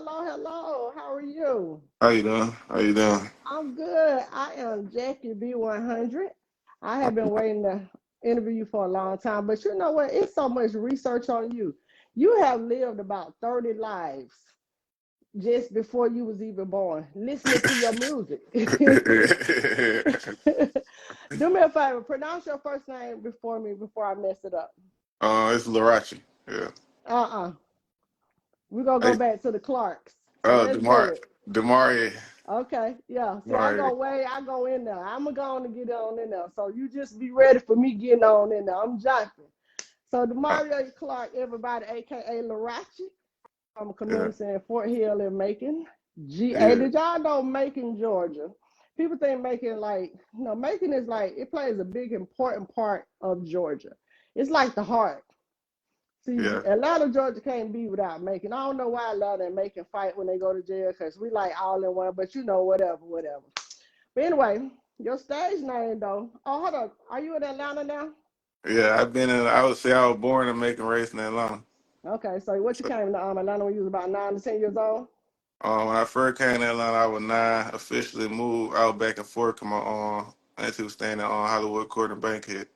hello. How are you? How you doing? How you doing? I'm good. I am Jackie B100. I have been waiting to interview you for a long time, but you know what? It's so much research on you. You have lived about 30 lives just before you was even born, listening to your music. Do me a favor, pronounce your first name before me before I mess it up. it's Larachi. Yeah. Uh-uh. We're gonna go Hey, back to the Clarks. So let's do it. Demarie, Okay, yeah. See, Demarie. I go in there. I'm gonna go on and get on in there. So you just be ready for me getting on in there. I'm jumping. So Uh, Demario Clark, everybody, aka Larachi, from a yeah, community in Fort Hill in Macon, GA. yeah, Did y'all know Macon, Georgia? People think Macon like, Macon is like it plays a big important part of Georgia. It's like the heart. See, yeah. Atlanta, Georgia can't be without Macon. I don't know why Atlanta and Macon fight when they go to jail because we like all in one, but whatever. But anyway, your stage name though. Oh, hold on. Are you in Atlanta now? Yeah, I would say I was born in Macon, raised in Atlanta. Okay, so what you So, came to Atlanta when you was about 9 to 10 years old? when I first came to Atlanta, I was 9. Officially moved. I was back and forth. Come on, auntie was staying on Hollywood Court and Bankhead.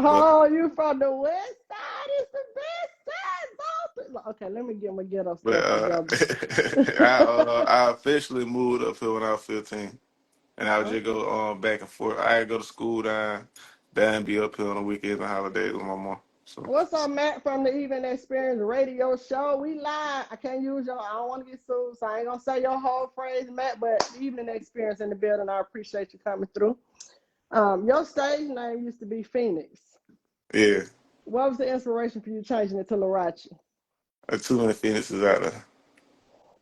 But Oh, you from the west side? It's the best side. Okay, let me get my ghetto but stuff together. I officially moved up here when I was 15. And I would just Okay. go back and forth. I'd go to school down and be up here on the weekends and holidays with my mom. So What's up, Matt, from the Evening Experience radio show? We live. I can't use your, I don't want to get sued, so I ain't going to say your whole phrase, Matt, but the Evening Experience in the building. I appreciate you coming through. Your stage name used to be Phoenix. yeah, What was the inspiration for you changing it to Larachi? too many Phoenixes out there.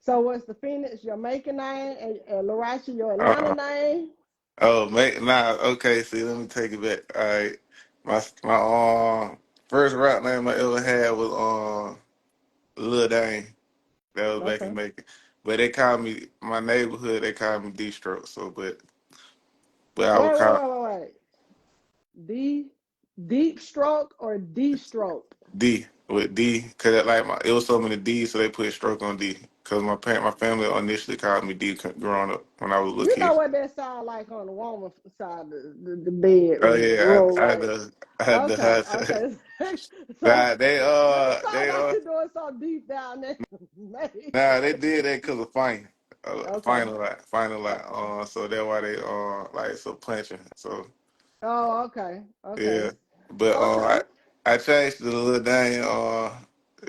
So was the Phoenix your maiden name and Larachi your Atlanta Uh, name? oh, mate, nah, okay. See, let me take it back. All right, my first rap name I ever had was Lil Dane. That was back in Okay. Macon. But they called me my neighborhood. They called me D Stroke. So, but I would call Wait. D deep stroke or D stroke? D with D, cause it was so many D's, so they put stroke on D. Cause my family initially called me D growing up when I was a little You know kid. what that sound like on the woman side of the bed Oh yeah, room, right? I had to Okay, have. okay. So Nah, it sounds like you're doing so deep down there. they did that cause of Okay, final lot. okay. So that's why they like so punching. So Oh, okay. yeah, but Okay. I changed the little dang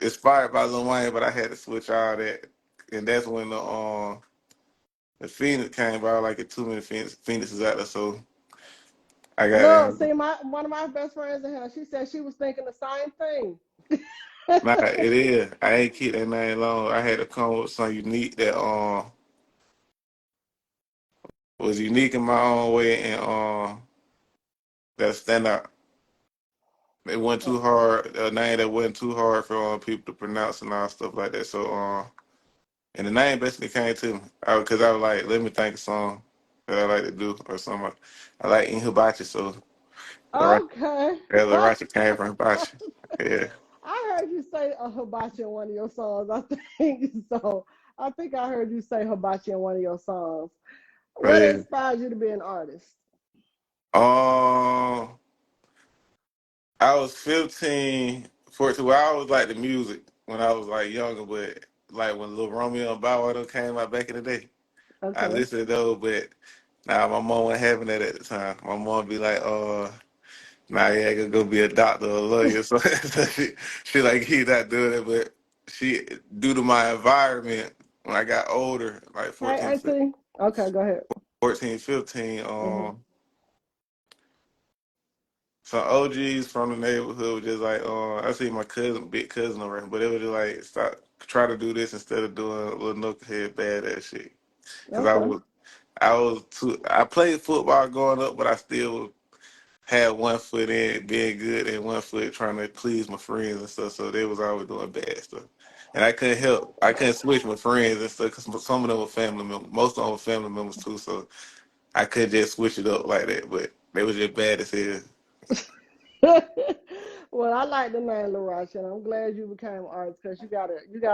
inspired by Lil Wayne, but I had to switch all that, and that's when the Phoenix came by like a too many Phoenixes out there, so I got Look, in. see, my one of my best friends in here, she said she was thinking the same thing. Nah, it is. I ain't keep that name long. I had to come with something unique that was unique in my own way and that stand out. It wasn't too hard. A name that wasn't too hard for people to pronounce and all stuff like that. So and the name basically came to me because I was like, let me think of a song that I like to do or something. I like eating hibachi, so the Okay. Larachi came from hibachi. Yeah. I heard you say a hibachi in one of your songs. I think so. I think I heard you say hibachi in one of your songs. Oh, What yeah. inspired you to be an artist? Um, I was 15, 14. Well, I always liked the music when I was like younger, but like when Lil Romeo and Bow Wow came out back in the day, I Okay. listened to those, but nah, my mom wasn't having that at the time. My mom be like, nah, yeah, I could go be a doctor or a lawyer. So she like, he's not doing it, but she, due to my environment, when I got older, like Hey, 14, Auntie. Okay, go ahead. 14, 15, Hmm. some OGs from the neighborhood was just like, I see my big cousin around, but it was just like, stop, try to do this instead of doing a little knucklehead bad ass shit. Cause Okay. I played football growing up, but I still had one foot in being good and one foot trying to please my friends and stuff. So they was always doing bad stuff. And I couldn't help. I couldn't switch my friends and stuff because some of them were family members. Most of them were family members too. So I couldn't just switch it up like that. But they was just bad as hell. Well, I like the name Larachi, and I'm glad you became an artist because you got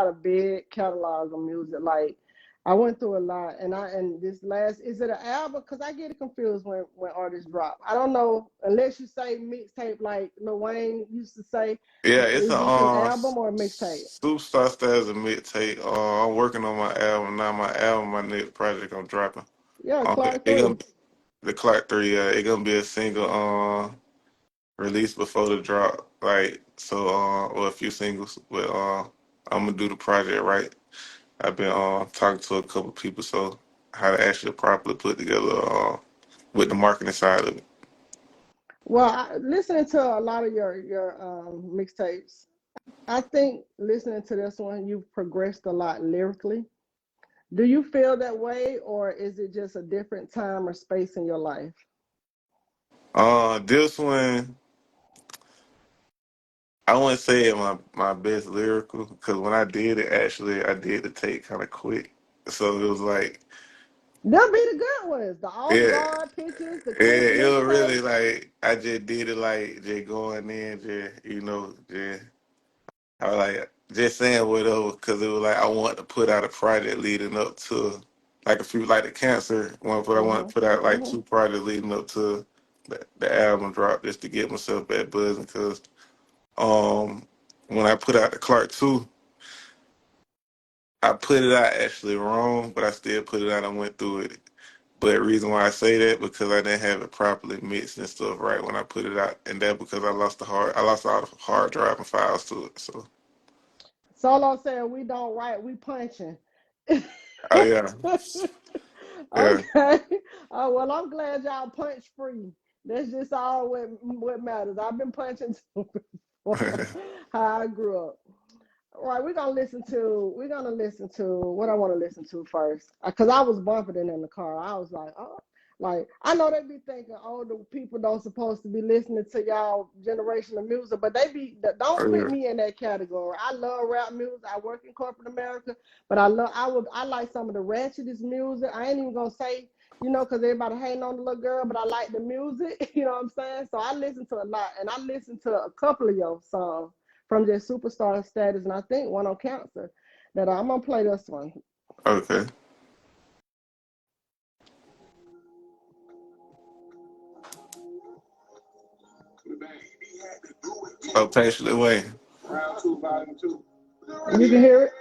a big catalog of music. Like I went through a lot, and this last is it an album? Because I get it confused when artists drop. I don't know unless you say mixtape like Lil Wayne used to say. Yeah, it's a Is this an album or a mixtape? Superstar Stars a mixtape. I'm working on my album now. My next project I'm dropping. Yeah, Clark It gonna Three. be the Clark 3. It gonna be a single released before the drop. Like so, or a few singles. But I'm gonna do the project right. I've been talking to a couple people, so how to actually properly put together with the marketing side of it. Well, listening to a lot of your mixtapes, I think listening to this one, you've progressed a lot lyrically. Do you feel that way, or is it just a different time or space in your life? This one. I wouldn't say it my best lyrical because when I did it, actually, I did the take kind of quick. So it was like, They'll be the good ones, the off yeah, guard pictures, the quick it was mixtape. really like I just did it like just going in, just just I was like just saying whatever because it was like I want to put out a project leading up to like a few like the cancer one, but I want Hmm. to put out like Hmm. two projects leading up to the album drop just to get myself back buzzing because um when I put out the Clark 2. I put it out actually wrong, but I still put it out and went through it. But the reason why I say that because I didn't have it properly mixed and stuff right when I put it out, and that because I lost all the hard drive and files to it. So, Solo said we don't write, we punching. oh yeah, yeah, Okay. Oh well, I'm glad y'all punch free. That's just all what matters. I've been punching too before. How I grew up. All right, we're gonna listen to what I want to listen to first, because I was bumping it in the car. I was like, oh, like I know they be thinking older people don't supposed to be listening to y'all generation of music, but don't oh put yeah. me in that category. I love rap music. I work in corporate America, but I like some of the ratchetest music. I ain't even gonna say, because everybody hating on the little girl, but I like the music. You know what I'm saying? So I listen to a lot, and I listen to a couple of your songs from their superstar status, and I think one on cancer. That I'm gonna play this one. Okay. Oh, patiently waiting. Round two, volume two. You can hear it.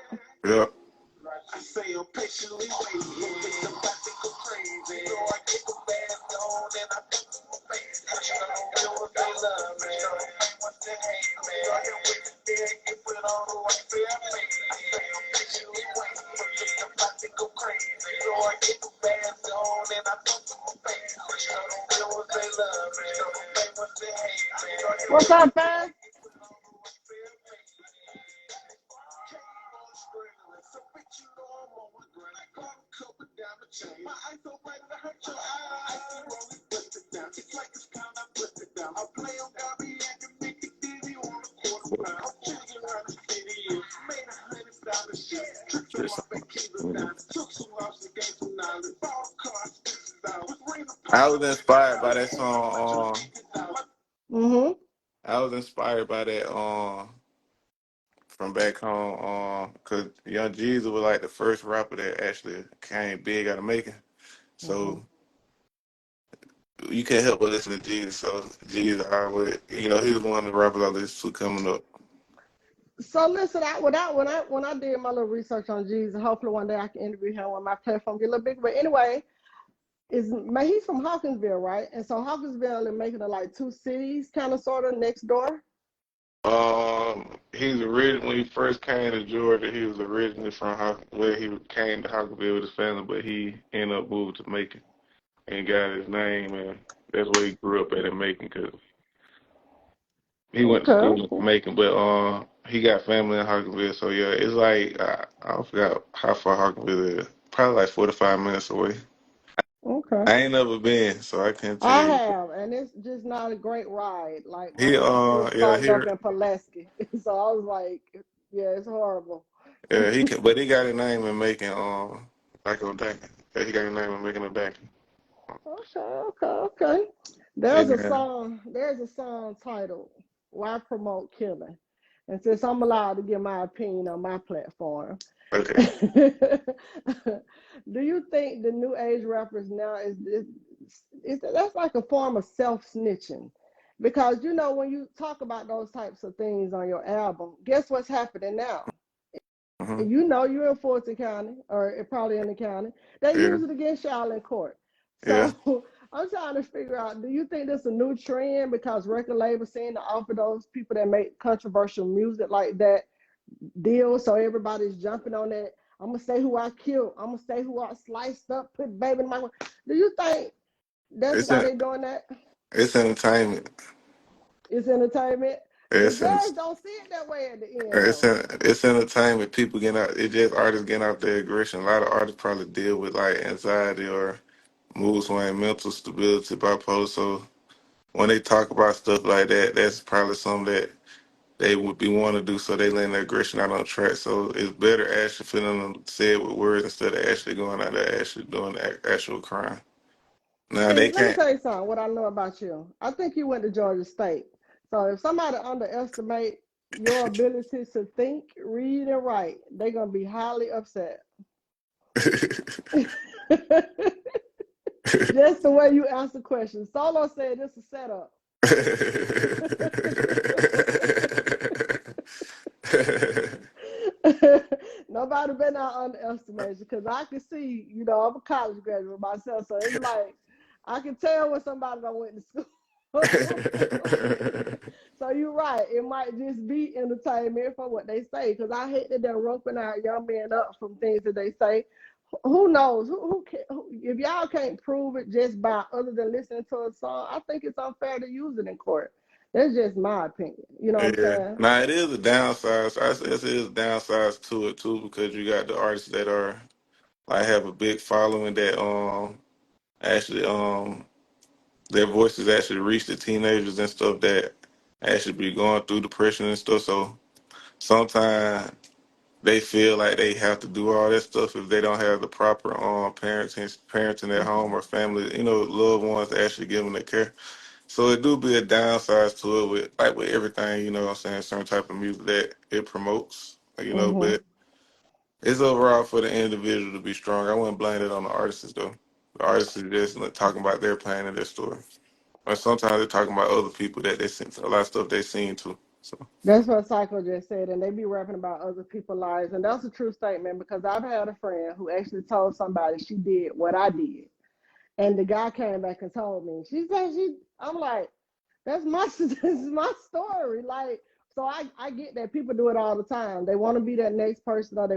Yep. I say I'm patiently waiting. It's about to go crazy. You know I get the bad on and I put my face. You don't know what they love, man. What they hate, man. I can wait to get put on the right fair face. I say I'm patiently waiting. It's about to go crazy. You know I get the bad on and I put my face. You don't know what they love, man. What they hate, man. What's up, fam? My eyes so bright to hurt your eyes. Rolling, bust it down. It's like it's kind of bust it down. I play on God, be acting make it dizzy on a quarter pound. I'm chilling around the city. Made $100 shit. Trips on my vacation down. Took some lost and gained some knowledge. Bought a car, spent some dollars. I was inspired by that song. Mm-hmm. I was inspired by that from back home. Cause Young Jeezy was like the first rapper that actually came big out of making. Mm-hmm. So you can't help but listen to Jesus. So Jesus, he was one of the rappers I listened to coming up. So listen, when I did my little research on Jesus, hopefully one day I can interview him when my platform get a little bigger. But anyway, he's from Hawkinsville, right? And so Hawkinsville is making it like two cities, kind of sort of next door. He's originally when he first came to Georgia. He was originally from where he came to Hawkinville with his family, but he ended up moving to Macon and got his name, and that's where he grew up at in Macon. Cause he went to Okay, school in okay, Macon, but he got family in Hawkinville. So yeah, it's like I forgot how far Hawkinville is. Probably like 45 minutes away. okay. I ain't never been, so I can't tell I you. have, and it's just not a great ride. Like my He sister was yeah locked up in Pulaski, so I was like, yeah, it's horrible. he can, but he got his name in making like O'Dankin. Yeah, he got his name in making O'Dankin. Okay, okay, okay. And then There's a song titled. Why promote killing? And since I'm allowed to give my opinion on my platform, Okay. do you think the new age rappers now is that's like a form of self snitching? Because you know when you talk about those types of things on your album, guess what's happening now? Mm-hmm. And you know you're in Fulton County or probably in the county. They Yeah. use it against y'all in court. Yeah. So I'm trying to figure out, do you think this is a new trend because record labels seem to offer those people that make controversial music like that deal, so everybody's jumping on that? I'm gonna say who I killed. I'm gonna say who I sliced up, put baby in my. Do you think that's It's why en- they doing that? it's entertainment. It's entertainment. The It's en- judge don't see it that way at the end though. it's entertainment. People getting out. It's just artists getting out their aggression. A lot of artists probably deal with like anxiety or mood swing, mental stability, bipolar. So when they talk about stuff like that, that's probably something that they would be wanting to do. So they letting their aggression out on track. So it's better actually feeling them say it with words instead of actually going out there actually doing the actual crime. Now See, they let me can't. tell you something. What I know about you, I think you went to Georgia State. So if somebody underestimate your ability to think, read, and write, they're gonna be highly upset. Just the way you answer questions. Solo said this is a setup. Nobody better not underestimate you because I can see, you know, I'm a college graduate myself, so it's like I can tell when somebody don't went to school. So you're right. It might just be entertainment for what they say because I hate that they're roping out young men up from things that they say. Who knows? If y'all can't prove it just by other than listening to a song, I think it's unfair to use it in court. That's just my opinion. You know what I'm Yeah. saying? Now it is a downside. So I guess it is a downside to it too because you got the artists that are like have a big following that actually their voices actually reach the teenagers and stuff that actually be going through depression and stuff. So sometimes they feel like they have to do all that stuff if they don't have the proper parenting at home or family, loved ones to actually give them the care. So it do be a downside to it with everything, what I'm saying, certain type of music that it promotes, Mm-hmm. but it's overall for the individual to be strong. I wouldn't blame it on the artists though. The artists are just like, talking about their pain and their story. Or sometimes they're talking about other people that they seen a lot of stuff they seen too. So That's what Psycho just said, and they be rapping about other people's lives, and that's a true statement because I've had a friend who actually told somebody she did what I did, and the guy came back and told me. She said she. I'm like, that's my this is my story. Like, so I get that people do it all the time. They want to be that next person, or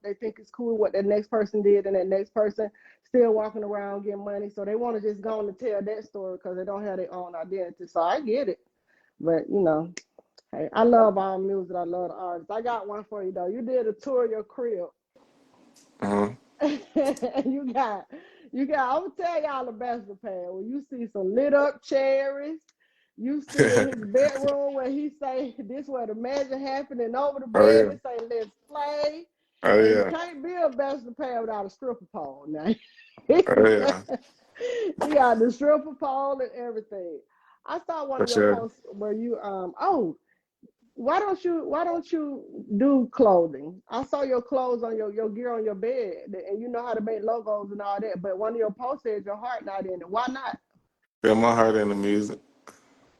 they think it's cool what that next person did, and that next person still walking around getting money. So they want to just go on and tell that story because they don't have their own identity. So I get it, but hey, I love all music. I love the artists. I got one for you though. You did a tour of your crib, uh-huh. and you got. I'm gonna tell y'all the best of pad. When you see some lit up cherries, you see in his bedroom where he say this where the magic happened, and over the Oh bed yeah. it say let's play. Oh And you yeah. can't be a bachelor pad without a stripper pole. Now Oh yeah. you got the stripper pole and everything. I saw one For of your sure. posts where you why don't you do clothing? I saw your clothes on your gear on your bed, and you know how to make logos and all that. But one of your posts said your heart not in it. Why not? Feel my heart in the music.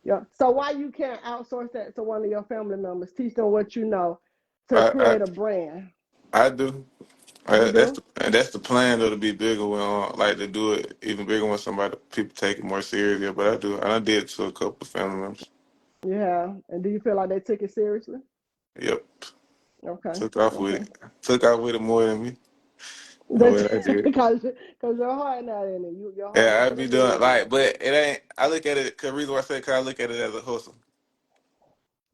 Yeah. So why you can't outsource that to one of your family members? Teach them what you know to I I, create a brand. I do. You do? That's the plan though to be bigger when like to do it even bigger when somebody people take it more seriously. But I do. I did it to a couple of family members. Yeah. And do you feel like they took it seriously? Yep. Okay. Took off with Okay. it. Took off with it more than me. That's But I did. because your heart not in it. Your heart Yeah, is I in the be doing music. like, but it ain't. I look at it. Cause the reason why I say, cause I look at it as a hustle.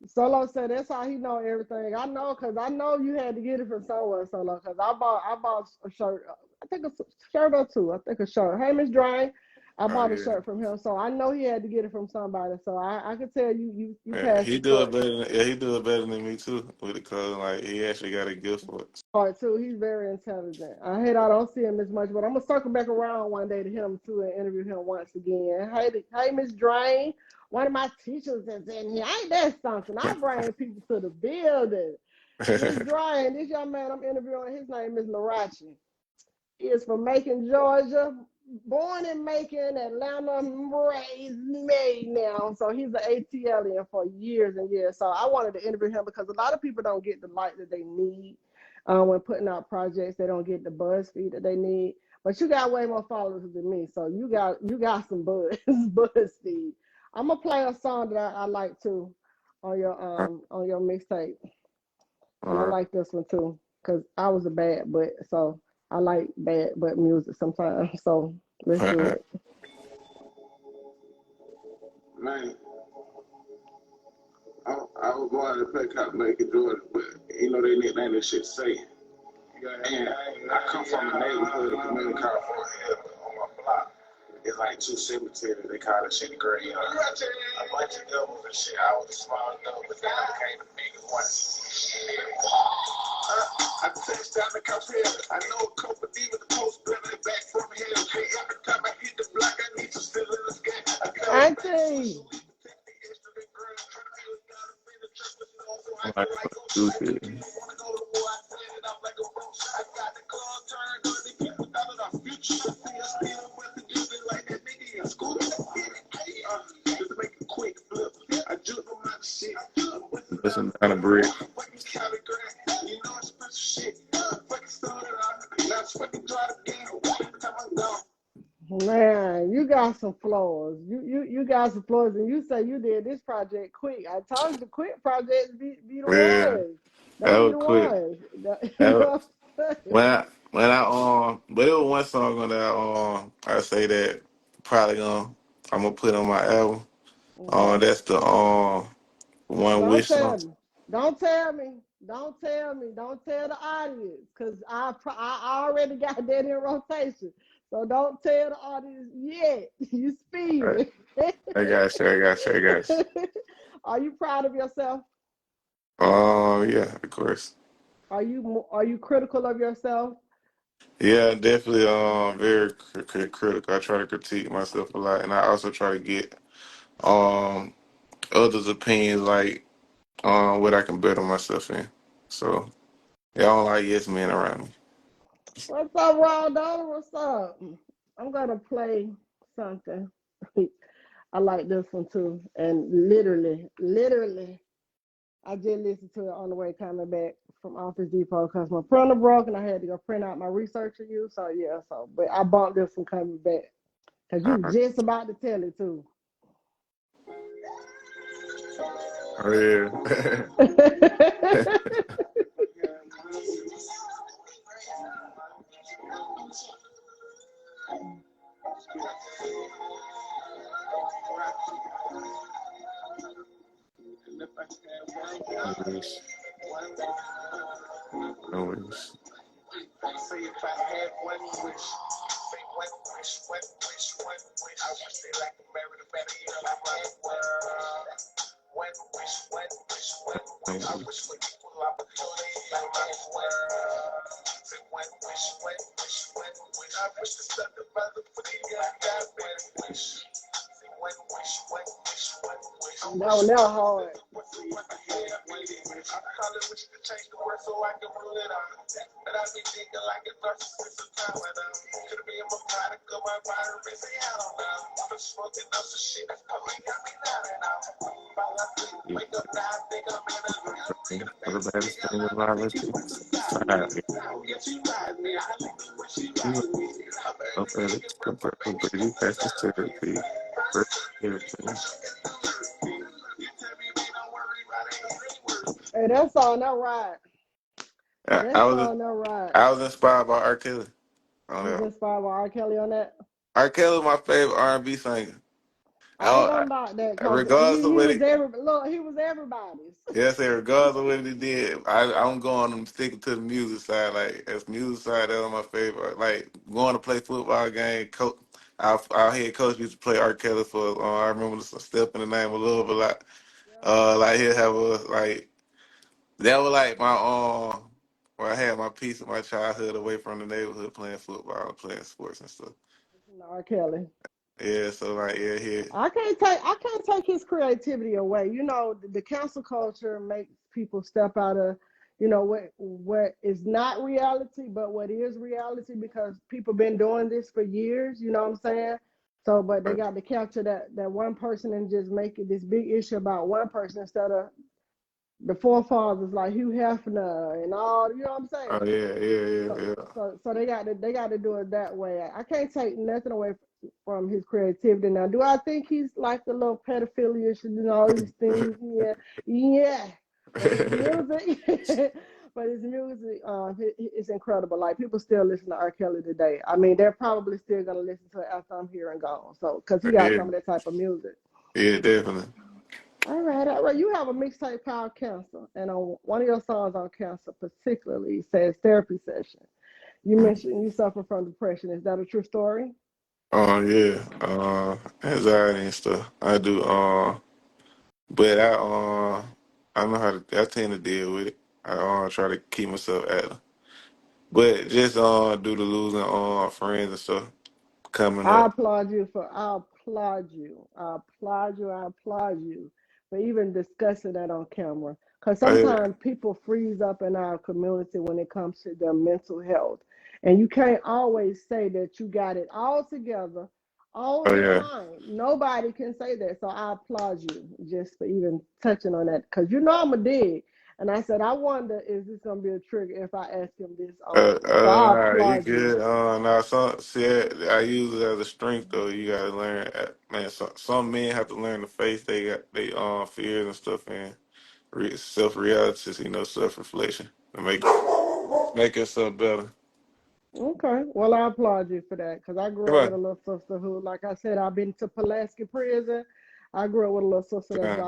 Solo said that's how he know everything. I know because I know you had to get it from somewhere, Solo. Because I bought a shirt. I think a shirt or two. I think a shirt. Hey, Miss Drain. I Oh bought a yeah. shirt from him, so I know he had to get it from somebody. So I could tell you Yeah, passed he the do it torch. better. Yeah, he do it better than me too with the clothes. Like he actually got a gift for it. Part too. He's very intelligent. I don't see him as much, but I'm gonna circle back around one day to hit him too and interview him once again. Hey, Miss Drain, one of my teachers is in here. Ain't that something? I bring people to the building. Miss Drain, this young man I'm interviewing, his name is Larachi. He is from Macon, Georgia. Born in Macon, Atlanta, raised, made now. So he's an ATLian for years and years. So I wanted to interview him because a lot of people don't get the light that they need when putting out projects. They don't get the buzz feed that they need. But you got way more followers than me, so you got some buzz feed. I'm gonna play a song that I like too on your mixtape, and I Alright. like this one too because I was a bad butt, so I like bad butt music sometimes. So let's do it. Man, I was going to play cop make it do it, but you know they nickname this shit say. And I come from a neighborhood, a community called Fort Hill on my block. It's like two cemeteries. They call that shit the graveyard. A bunch of doubles and shit. I was a small double, but then I became the biggest one. I touched down the cops here. I know a couple demons post better back from hell. Hey, every time I hit the block, I need to still in the sky. I got Auntie. I like do shit. Listen down a brick. Man, you got some flaws. You got some flaws, and you say you did this project quick. I told you the quick projects be the Yeah, ones. They that be was the quick. ones. You That was, know what I'm when I but it was one song on that I say that probably I'm gonna put on my album. saying? That's the One Don't Wish tell song. me. Don't tell me. Don't tell me. Don't tell the audience, cause I already got that in rotation. So don't tell the audience yet. You All right. speeding. I got you. I got you. I got you. Are you proud of yourself? Yeah, of course. Are you critical of yourself? Yeah, definitely. Very critical. I try to critique myself a lot, and I also try to get um others' opinions, like what I can better myself in. So yeah, I don't like yes men around me. What's up, Raw Dollar? What's up? I'm gonna play something. I like this one too. And literally, I just listened to it on the way coming back from Office Depot because my printer broke and I had to go print out my research review. So yeah, but I bumped this one coming back because you Uh, just about to tell it too. oh yeah. I wish. I wish. Say if I had one wish, say one wish, I wish they like to marry the better year like my world. One wish, I I wish. wish for equal opportunity like my world. Say one wish, I wish to stop the brother for the year I got one wish. Say one wish, I That one now hard. I probably wish to change the word so I can rule it out. But I be thinking like a narcissist sometimes when could be in my product of my virus. I don't know. I'm smoking up some shit that's probably got me down and out. Wake up now, I think I'm in a dream. For the baddest thing about it, it's fine. Yes, you lied me. I like the way she You know, lied me. up at it, baby, that's the therapy. First, everything. Hey, that song that right. I, That I was song that right. I was inspired by R. Kelly on You was that. inspired by R. Kelly on that? R. Kelly was my favorite R&B singer. I I ain't don't, gonna knock that because regardless of he what was it, he was everybody's. yes, regardless of what he did, I'm going and sticking to the music side. Like as music side, that was my favorite. Like going to play football game, coach. our head coach used to play R. Kelly for. I remember the Step in the Name of Love a lot. Yeah. Like he'll have a like that was like my where I had my piece of my childhood away from the neighborhood playing football and playing sports and stuff. R. Kelly. Yeah, so like yeah, he I can't take his creativity away. You know, the cancel culture makes people step out of, what is not reality, but what is reality because people been doing this for years. You know what I'm saying? So, but they got to capture that one person and just make it this big issue about one person instead of the forefathers like Hugh Hefner and all. You know what I'm oh saying? yeah, yeah, yeah, So, yeah. so they got to do it that way. I can't take nothing away from his creativity. Now, do I think he's like a little pedophilia and all these things? Yeah, yeah. But his music, but his music, it's incredible. Like people still listen to R. Kelly today. I mean, they're probably still gonna listen to it after I'm here and gone. So, cause he got Yeah, some of that type of music. yeah, definitely. All right, all right. You have a mixtape called Cancer, and on one of your songs on Cancer, particularly, it says therapy session. You mentioned you suffer from depression. Is that a true story? Yeah, anxiety and stuff. I do. But I know how to. I tend to deal with it. I try to keep myself active. But just due to losing friends and stuff coming I up. applaud you for. I applaud you. I applaud you. I applaud you for even discussing that on camera. Because Yeah. sometimes people freeze up in our community when it comes to their mental health, and you can't always say that you got it all together all Oh the yeah. time. Nobody can say that. So I applaud you just for even touching on that. Because I'm a dig. And I said, I wonder is this gonna be a trigger if I ask him this openly. So I Nah, you applaud you. good. Nah, I use it as a strength though. You gotta learn, man. Some men have to learn to face they fears and stuff and self realities. Self reflection to make yourself better. Okay. Well, I applaud you for that because I grew Come up with on, a little sister who, like I said, I've been to Pulaski prison. I grew up with a little sister that's time.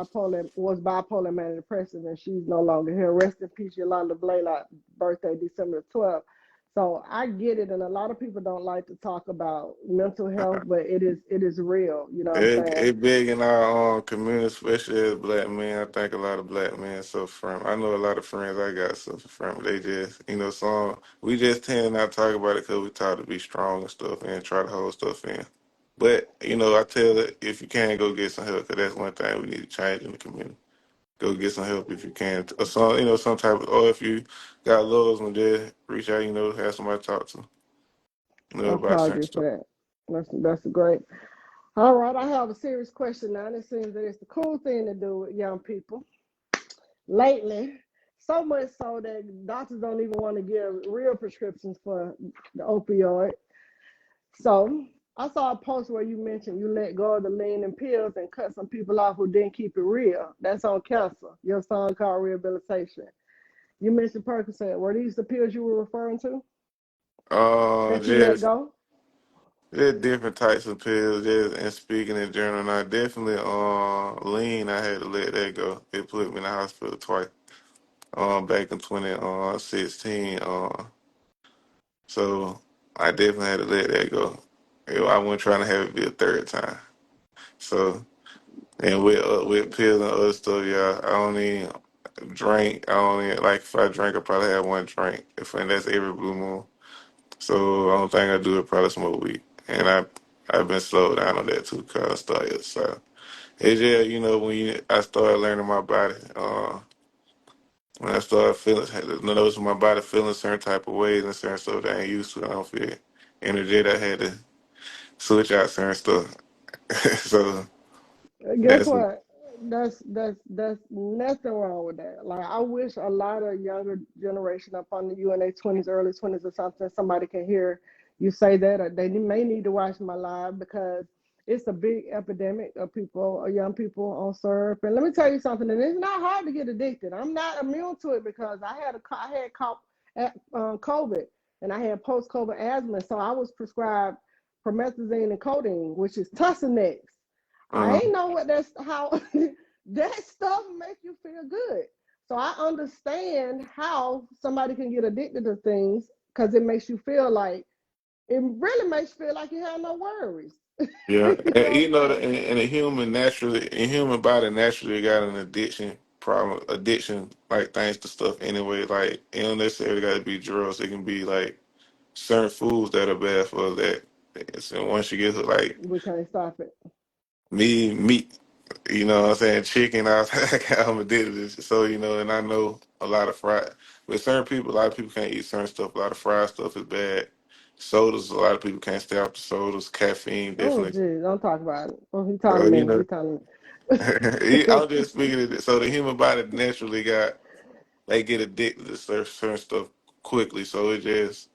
bipolar manic depressive, and she's no longer here. Rest in peace, Yolanda Blaylock, birthday December 12th. So I get it, and a lot of people don't like to talk about mental health, but it is real. You know what I'm saying? It big in our community, especially as black men. I think a lot of black men suffer from. I know a lot of friends I got suffer from. They just, some we just tend not to talk about it because we taught to be strong and stuff and try to hold stuff in. But I tell it if you can go get some help, because that's one thing we need to change in the community. Go get some help if you can, or some type of, or if you got loved ones, just reach out. Have somebody to talk to. I About applaud certain you for stuff. that. That's great. All right, I have a serious question now. And it seems that it's the cool thing to do with young people lately. So much so that doctors don't even want to give real prescriptions for the opioid. So I saw a post where you mentioned you let go of the lean and pills and cut some people off who didn't keep it real. That's on Cancer. Your song called Rehabilitation. You mentioned Percocet. Were these the pills you were referring to that you let Just go? There's different types of pills. Just and speaking in general, and I definitely lean. I had to let that go. It put me in the hospital twice. Back in 2016. So I definitely had to let that go. I wasn't trying to have it be a third time. So and with pills and other stuff, yeah, I don't even drink. I only like if I drink, I probably have one drink. And that's every blue moon. So the only thing I do is probably smoke weed, and I've been slowed down on that too because I started. So it's just when I started learning my body, when I started noticing my body feeling certain type of ways and certain stuff that I ain't used to, I don't feel energetic. I had to switch out certain stuff. So Guess that's what? That's nothing wrong with that. Like I wish a lot of younger generation up on you in their 20s, early 20s or something, somebody can hear you say that, or they may need to watch my live because it's a big epidemic of people, of young people on syrup. And let me tell you something, and it's not hard to get addicted. I'm not immune to it because I had caught COVID and I had post COVID asthma, so I was prescribed promethazine and codeine, which is Tussinex. I uh, ain't know what that's how that stuff make you feel good. So I understand how somebody can get addicted to things because it makes you feel like it really makes you feel like you have no worries. Yeah, You and know what you I'm know, saying? in a human naturally, in human body naturally got an addiction problem, addiction like things to stuff anyway. Like it don't necessarily got to be drugs. It can be like certain foods that are bad for that. And once you get to like We can't stop it. meat, you know what I'm saying, chicken, I'm addicted to it. So, you know, and I know a lot of fried, but certain people, a lot of people can't eat certain stuff. A lot of fried stuff is bad. Sodas, a lot of people can't stay off the sodas. Caffeine, Oh, definitely. geez, don't talk about it. Oh, he talking So, to you me. know, He talking I'm to me. just speaking of it. So the human body naturally they get addicted to certain stuff quickly. So it just,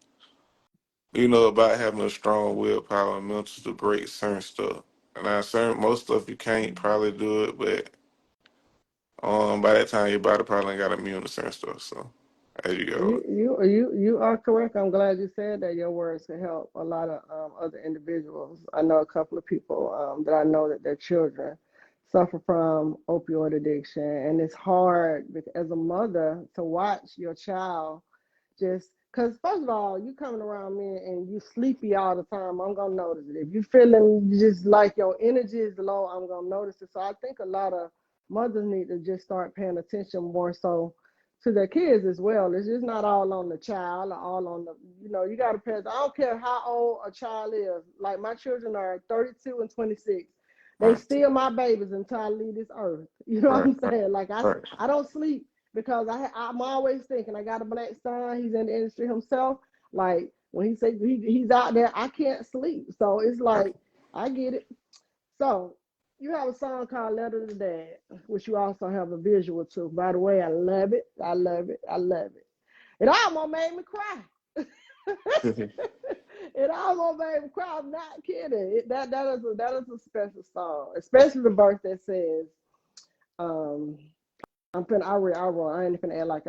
you know, about having a strong willpower and mental to break certain stuff. And I certain most stuff you can't probably do it, but by that time your body probably ain't got immune to certain stuff. So there you go. You are correct. I'm glad you said that. Your words can help a lot of other individuals. I know a couple of people that I know that their children suffer from opioid addiction, and it's hard as a mother to watch your child just because first of all, you coming around me and you sleepy all the time, I'm gonna notice it. If you feeling just like your energy is low, I'm gonna notice it. So I think a lot of mothers need to just start paying attention more so to their kids as well. It's just not all on the child or all on the, you got to pay. I don't care how old a child is. Like my children are 32 and 26. They Right, still my babies until I leave this earth. You know what right, I'm saying? Like right, I don't sleep because I'm always thinking I got a black son. He's in the industry himself. Like when he say he's out there, I can't sleep. So it's right. like I get it. So you have a song called "Letter to Dad," which you also have a visual to. By the way, I love it. I love it. I love it. It almost made me cry. It almost made me cry. I'm not kidding. That is a special song, especially the verse that says, um, I'm finna. I ain't finna act like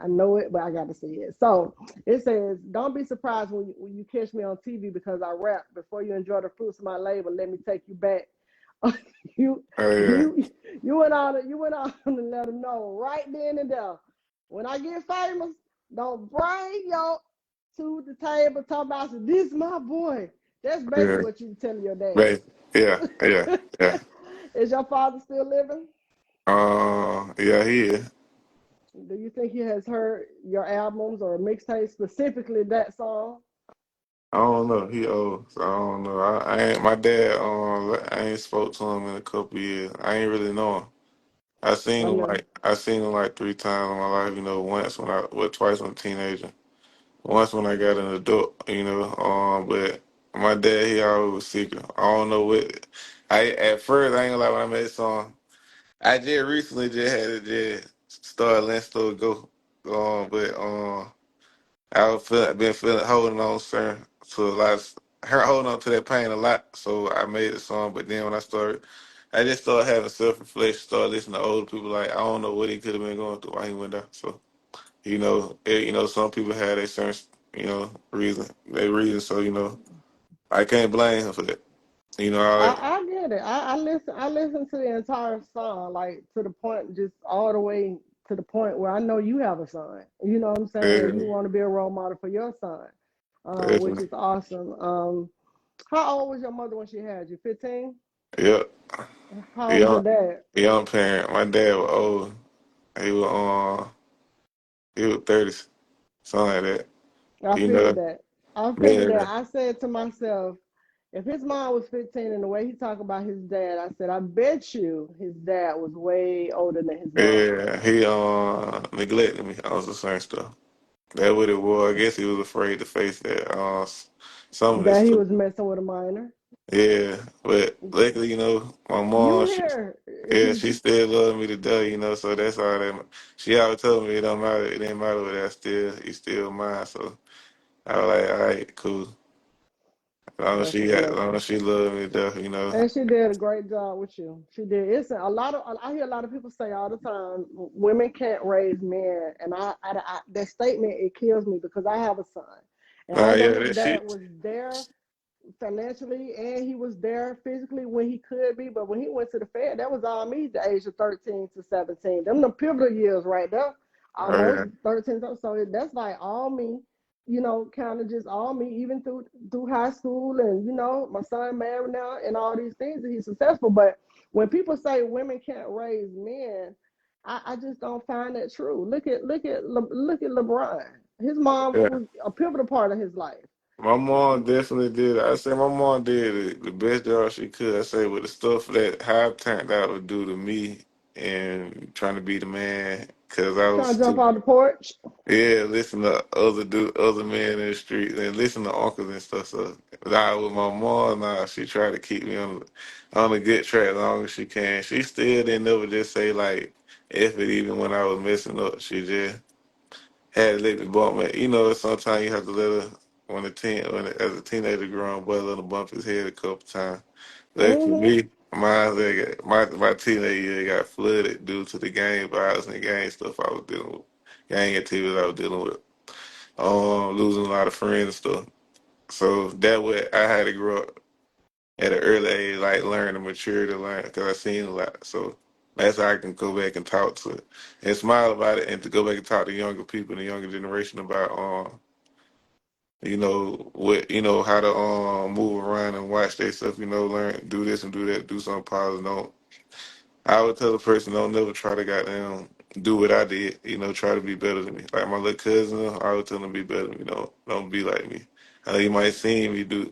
I know it, but I got to see it. So it says, "Don't be surprised when you catch me on TV because I rap. Before you enjoy the fruits of my labor, let me take you back." you Oh yeah, you you went on to let them know right then and there. When I get famous, don't bring your to the table talk about this my boy. That's basically yeah, what you telling your dad. right. Yeah, yeah, yeah. Is your father still living? Yeah, he is. Do you think he has heard your albums or mixtapes, specifically that song? I don't know. He old, so I don't know. I ain't my dad. I ain't spoke to him in a couple years. I ain't really know him. I know. I seen him like three times in my life. You know, twice when I was a teenager. Once when I got an adult. You know, but my dad he always was secret. I don't know what. I at first I ain't gonna lie when I made the song. I just recently just had to just start letting stuff go. But been feeling holding on, sir, to a lot. Her holding on to that pain a lot. So I made the song. But then when I just started having self reflection. Started listening to older people. Like I don't know what he could have been going through while he went down. So some people had a certain reason. They reason. So I can't blame him for that. All that. I get it. I listen to the entire song, like to the point, just all the way to the point where I know you have a son. You know what I'm saying? And you Yeah, want to be a role model for your son, which definitely. is awesome. How old was your mother when she had you? 15? Yep. How old was your Young, dad? young parent. My dad was old. He was 30, something like that. I You figured know, that. I figured that. yeah, I said to myself, if his mom was 15 and the way he talked about his dad, I said, I bet you his dad was way older than his mom. yeah. He neglected me. I was the same stuff. That what it was. I guess he was afraid to face that. Some of it That he stuff. was messing with a minor. Yeah, but luckily, my You mom, hear she still loved me to death. So that's all that. She always told me it don't matter. It didn't matter what he's still mine. So I was like, all right, cool. that's what's As up. long as she loved me to death. And she did a great job with you. She did. It's a lot of. I hear a lot of people say all the time, women can't raise men, and that statement it kills me because I have a son, and Nah, although yeah, his that dad shit. was there financially and he was there physically when he could be, but when he went to the Fed, that was all me, the age of 13 to 17. Them the pivotal years right there, Oh almost yeah, 13. So that's like all me. kind of just all me, even through high school, and my son married now, and all these things, and he's successful. But when people say women can't raise men, I just don't find that true. Look at LeBron. His mom Yeah. was a pivotal part of his life. My mom definitely did. I say my mom did the best job she could. I say with the stuff that how turned out would do to me and trying to be the man because I Trying was to jump too. off the porch. Yeah, listen to other men in the street, and listen to uncles and stuff. So, nah, with my mom, nah, she tried to keep me on a good track as long as she can. She still didn't never just say like F it, even when I was messing up. She just had to let me bump me. Sometimes you have to let her as a teenager growing boy, let her bump his head a couple times. Like for Hmm. me, my teenage year got flooded due to the gang violence and gang stuff I was dealing with, gang activities I was dealing with, losing a lot of friends and stuff. So that way I had to grow up at an early age, like learn and mature to learn because I seen a lot. So that's how I can go back and talk to it and smile about it, and to go back and talk to younger people, the younger generation about how to move around and watch their stuff, learn, do this and do that, do something positive. Don't I would tell a person don't never try to goddamn do what I did, try to be better than me. Like my little cousin, I would tell him to be better than me. Don't be like me. I know you might see me do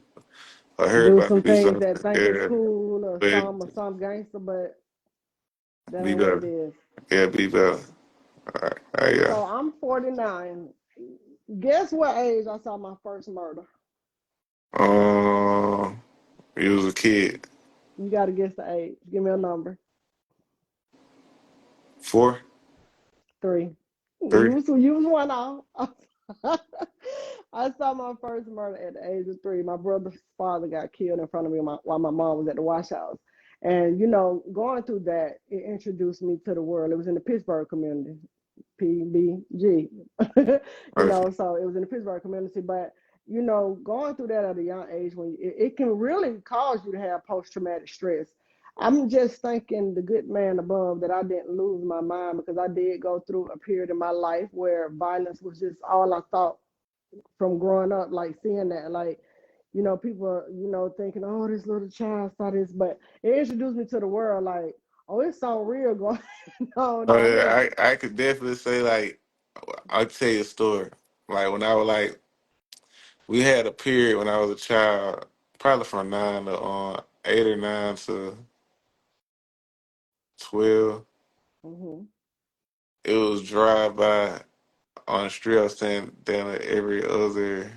or heard Do about me some do things something. that think is Yeah, cool or but some gangster, but that be ain't what it better. is. Yeah, be better. All right. Yeah. So I'm 49. Guess what age I saw my first murder? You was a kid. You got to guess the age. Give me a number. 4, Three. You 3. was you was one off. I saw my first murder at the age of 3. My brother's father got killed in front of me while my mom was at the wash house. And going through that, it introduced me to the world. It was in the Pittsburgh community. PBG. So it was in the Pittsburgh community. But going through that at a young age, when it can really cause you to have post traumatic stress. I'm just thanking the good man above that I didn't lose my mind, because I did go through a period in my life where violence was just all I thought from growing up, like seeing that, like, people, thinking, oh, this little child saw this, but it introduced me to the world, like, oh, it's so real going on Oh down here. yeah, I could definitely say like I'll tell you a story. Like when I was like we had a period when I was a child, probably from 8 or 9 to 12. Hmm. It was drive by on the street. I was staying down there every other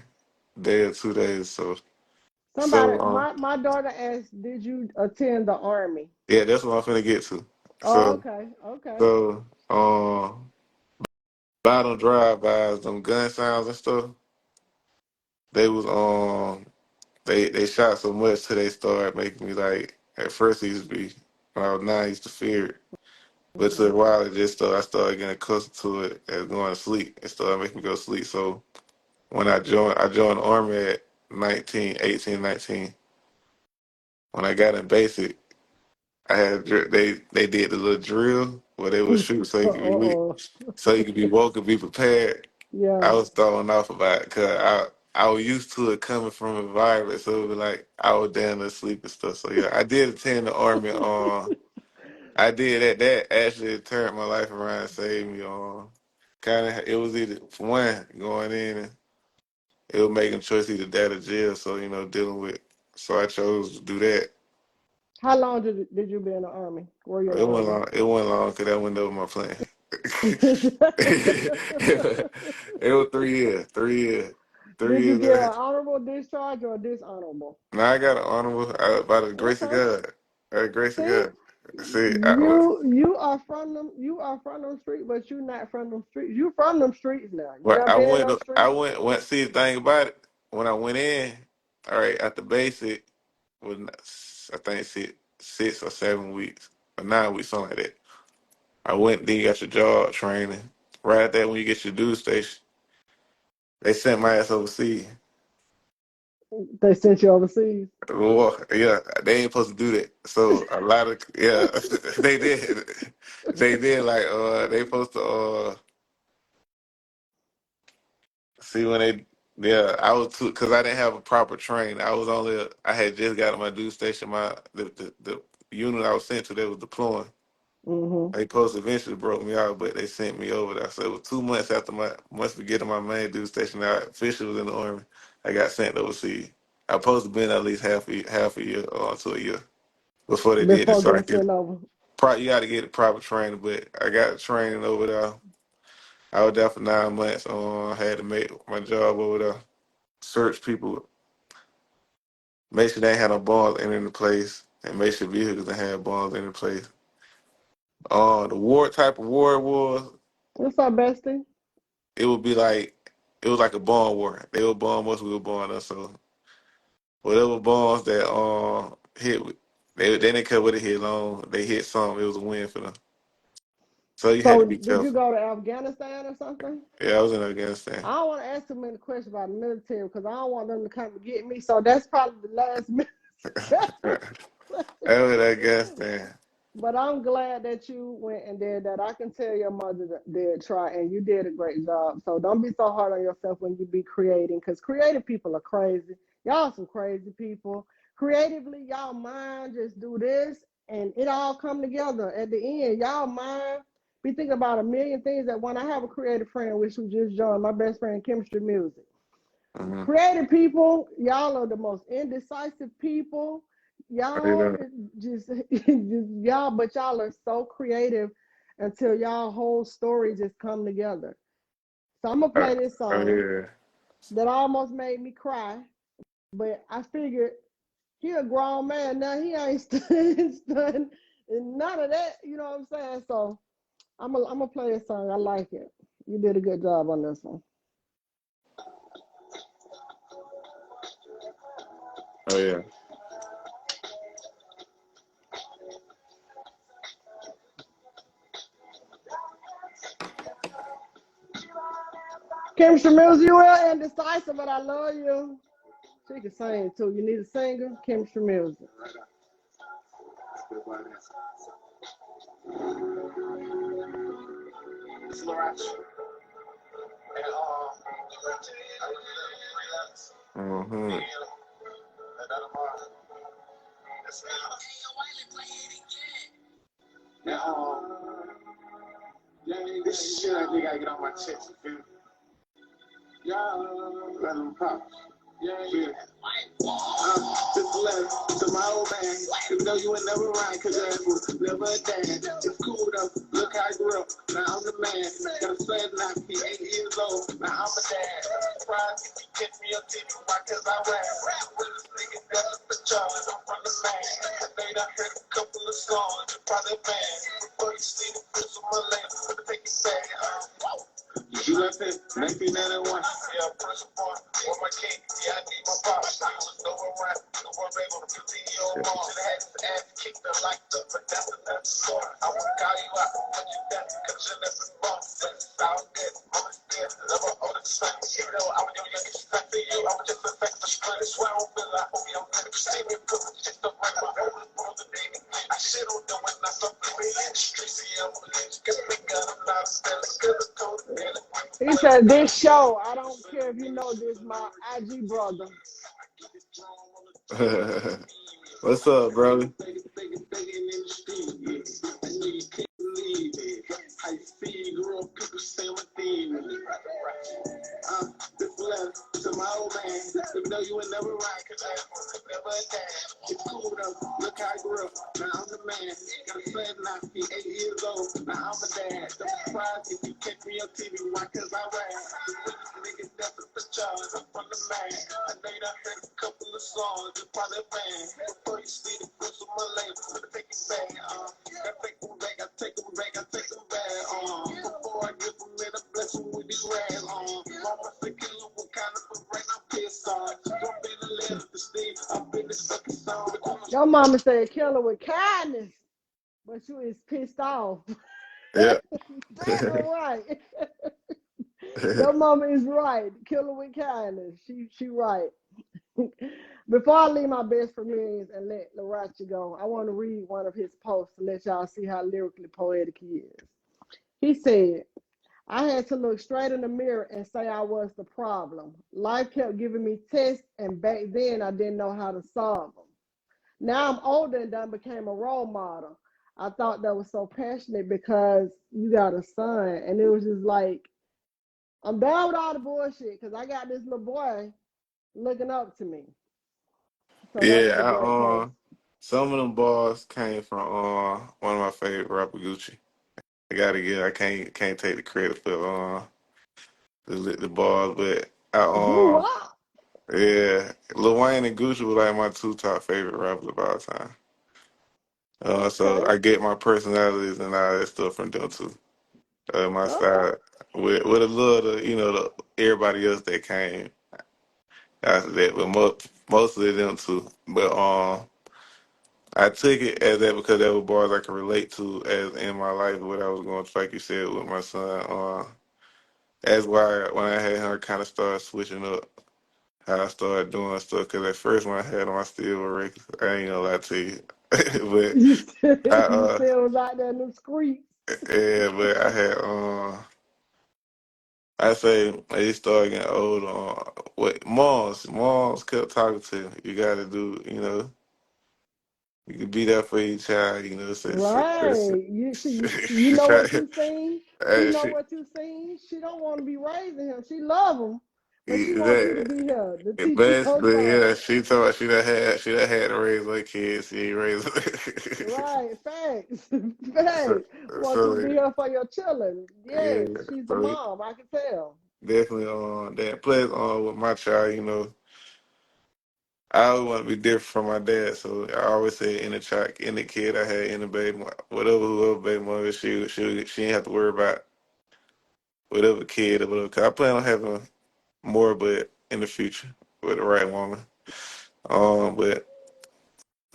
day or 2 days. So Somebody, my daughter asked, did you attend the army? yeah, that's what I'm finna get to. Oh, So okay, okay. so by them drive-bys, them gun sounds and stuff, they was they shot so much till they started making me like. At first, it used to be when I was 9, I used to fear it, but to Hmm. a while, it just I started getting accustomed to it and going to sleep. It started making me go to sleep. So when I joined the army at 19, 18, 19. When I got in basic, I had they did the little drill where they would shoot so you could be weak, Uh-oh. so you could be woke and be prepared. I Yeah. was thrown off about it because I was used to it coming from a environment, so it was like I was down to sleep and stuff. So yeah, I did attend the army. I did that. That actually turned my life around and saved me. Kind of it was either for one going in and it was making a choice either that or jail. So dealing with. So I chose to do that. How long did you be in the army? Were you in the It went army? long. It went long because that went over my plan. Did It was 3 years. 3 years. Three you years get and an a half. honorable discharge or a dishonorable? Now I got an honorable by the grace of Okay. God. By the grace of See, God. See, you are from them streets, but you not from them streets. You from them streets now. You done I been in went. them I streets. went. See the thing about it. When I went in, all right, at the basic was I think 6 or 7 weeks or 9 weeks, something like that. I went. Then you got your job training. Right there, when you get your duty station, they sent my ass overseas. They sent you overseas. Well, yeah, they ain't supposed to do that. So a lot of yeah, they did. They did like they supposed to see when they Yeah, I was too because I didn't have a proper train. I had just got to my duty station. The unit I was sent to, they was deploying. Mm-hmm. They supposed to eventually broke me out, but they sent me over there. So it was 2 months after my once we get to my main duty station. I officially was in the army. I got sent overseas. I supposed to been at least half a year or to a year before they did this. Before So I getting could sent over. you got to get the proper training, but I got training over there. I was there for 9 months. I had to make my job over there. Search people, make sure they ain't had no bombs entering the place, and make sure vehicles that had bombs in the place. The war type of war it was, What's up, bestie? it would be like it was like a bomb war. They would bomb us, we would bomb us. So whatever bombs that hit, they didn't care what it hit long. They hit some, it was a win for them. So you had to So be did you careful. go to Afghanistan or something? Yeah, I was in Afghanistan. I don't want to ask too many questions about the military because I don't want them to come to get me. So that's probably the last military I question. was in Afghanistan. But I'm glad that you went and did that. I can tell your mother did try, and you did a great job. So don't be so hard on yourself when you be creating, because creative people are crazy. Y'all some crazy people. Creatively, y'all mind just do this, and it all come together at the end. Y'all mind be thinking about a million things at one. I have a creative friend, which who just joined, my best friend, chemistry music. Mm-hmm. Creative people, y'all are the most indecisive people. Y'all just y'all, but y'all are so creative until y'all whole story just come together. So I'm gonna play this Oh song yeah. that almost made me cry, but I figured he a grown man now. He ain't stunned and none of that. You know what I'm saying? So I'm gonna play this song. I like it. You did a good job on this one. Oh yeah. Chemistry music, you real indecisive, but I love you. She can sing too. You need a singer? Chemistry music. It's Larachi. And Mm-hmm. this is shit I think I get on my chest, you feel me? Y'all let them pop. Yeah. Just a letter to my old man. Even though you ain't never around, cause your ass was never a dad. It's cool though, look how I grew up. Now I'm the man. Got a son now, he 8 years old. Now I'm a dad. Surprised if you catch me on TV, why? Cause I rap with this nigga that's the charge. I'm from the man. I made I heard a couple of songs, probably man. Before you see the first of my life, I'm gonna take it back. You left in 1991. Yeah, prison boy. For my king, yeah, I need my pop. I was nowhere around. The world back on the 15-year-old mom. Should have had his ass kicked and locked up, but that's another story. I wanna call you out, but you done, cause you left me wrong. That's all good. I'm a still, never owe the son. You know, I was your youngest son to you. I was just a sex friend. That's why I don't feel like, oh, I'm gonna see me put just to break my own brother, baby. I shit on them when I saw me in the streets. Yeah, I'm a legend. Cause they got a lot of spells. Cause I told them, He said, this show, I don't care if you know this, my IG brother. What's up, brother? this letter to my old man. Even though you would never ride, cause I was never a dad. It's cool though, look how I grew up. Now I'm the man. Got a son now, he 8 years old. Now I'm a dad. Don't be surprised if you catch me on TV, why? Cause I rap. This nigga that's the charge. I'm from the man. I know you done heard a couple of songs, you're probably a fan. Before you see the fruits of my label, let me take it back. I take them back, I take them back, I take them back. Before I give them in a blessing with these rags. Mama said, killer, what kind of a rain I'm pissed off. Don't be the letter to Steve, I've been the fucking song. Your mama said, kill her with kindness, but you is pissed off. Yeah. Damn right. Your mama is right. Kill her with kindness. She right. Before I leave my best for millions and let Larachi go, I want to read one of his posts to let y'all see how lyrically poetic he is. He said, I had to look straight in the mirror and say I was the problem. Life kept giving me tests, and back then I didn't know how to solve them. Now I'm older and done became a role model. I thought that was so passionate because you got a son, and it was just like I'm done with all the bullshit because I got this little boy looking up to me. So that was Yeah, a great case. some of them bars came from one of my favorite rapper Gucci. I gotta get. I can't take the credit for the bars, but Grew up. yeah, Lil Wayne and Gucci were like my two top favorite rappers of all time. So Okay. I get my personalities and all that stuff from them too. My Okay. style with a little, everybody else that came after that, but most of them too. But I took it as that because that was bars I could relate to as in my life, what I was going through, like you said, with my son. That's why when I had him, I kind of started switching up how I started doing stuff. Because at first when I had him, I still was reckless. I ain't gonna lie to you, but You still, I you still was out there in the streets. yeah, but I had I say they started getting old. What moms kept talking to him. You got to do, you can be there for your child. Right. You She know try, what you seen. She uh, know she, what you seen. She don't want to be raising him. She love him, but she wants you to that, be here to teach you your basically, yeah. son. She told me she done had to raise her kids. She ain't raised. Right. Facts. so, Facts. Want you to so be here for your children. yeah. Yes, she's the So mom. I can tell. definitely on that. Plus, with my child, I always want to be different from my dad, so I always say in the child, in the kid I had, in the baby, whatever whoever baby mother, she ain't have to worry about whatever kid or whatever. 'Cause I plan on having more, but in the future with the right woman. But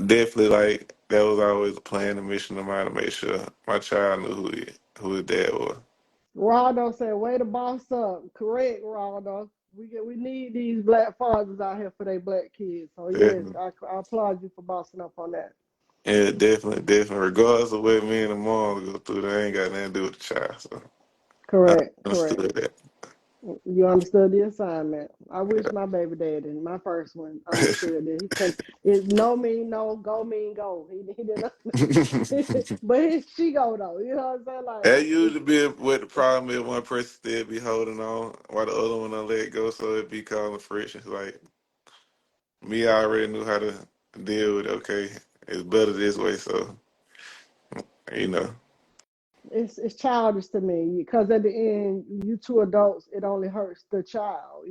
definitely like that was always a plan, a mission of mine to make sure my child knew who his dad was. Roldo said, "Way to boss up." Correct, Roldo. We need these black fathers out here for their black kids. So yes, Definitely. I applaud you for bossing up on that. Yeah, definitely. Regardless of what me and the mom go through, that ain't got nothing to do with the child. So I Correct, correct. understood that. You understood the assignment. I wish my baby daddy, my first one, understood that he couldn't. It no mean no, go mean go. He didn't, but she go though. You know what I'm saying? Like That usually be what the problem is. One person still be holding on while the other one don't let go, so it be causing friction. Like me, I already knew how to deal with. Okay, it's better this way, so you know. it's childish to me because at the end, you two adults, it only hurts the child.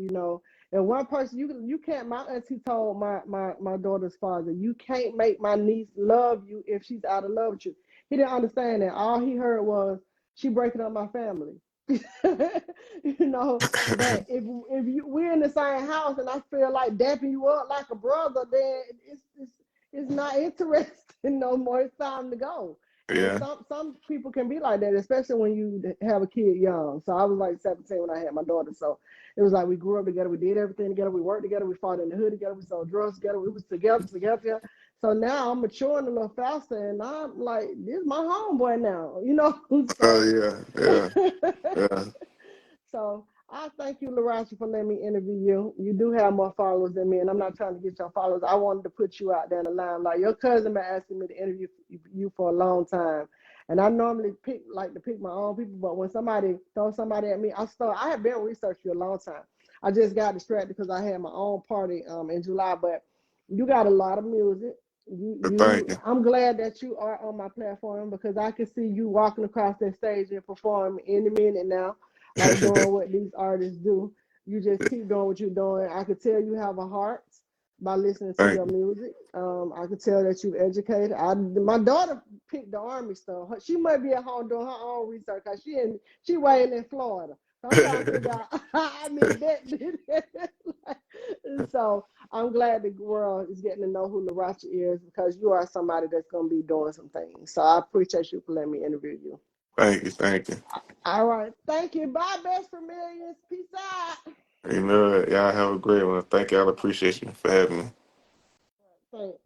And one person you can't. My auntie told my daughter's father, you can't make my niece love you if she's out of love with you. He didn't understand that. All he heard was she breaking up my family. you know, but if we're in the same house and I feel like dapping you up like a brother, then it's not interesting no more. It's time to go. And Yeah. some people can be like that, especially when you have a kid young. So I was like 17 when I had my daughter. So it was like we grew up together, we did everything together, we worked together, we fought in the hood together, we sold drugs together, we was together. So now I'm maturing a little faster, and I'm like, this is my homeboy now. Oh So yeah, yeah, yeah. so I thank you, Larachi, for letting me interview you. You do have more followers than me, and I'm not trying to get your followers. I wanted to put you out there in the limelight. Your cousin been asking me to interview you for a long time, and I normally like to pick my own people. But when somebody throws somebody at me, I have been researching you a long time. I just got distracted because I had my own party in July. But you got a lot of music. Thank you, I'm glad that you are on my platform because I can see you walking across that stage and perform any minute now, like doing what these artists do. You just keep doing what you're doing. I could tell you have a heart by listening to thank your you. music. I could tell that you've educated. My daughter picked the army stuff. She might be at home doing her own research because she waiting in Florida. So I'm trying to figure out. I mean that. So I'm glad the world is getting to know who Larachi is because you are somebody that's gonna be doing some things. So I appreciate you for letting me interview you. Thank you. All right. Thank you. Bye, best familiars. Peace out. Y'all have a great one. Thank y'all. I appreciate you for having me. Thanks.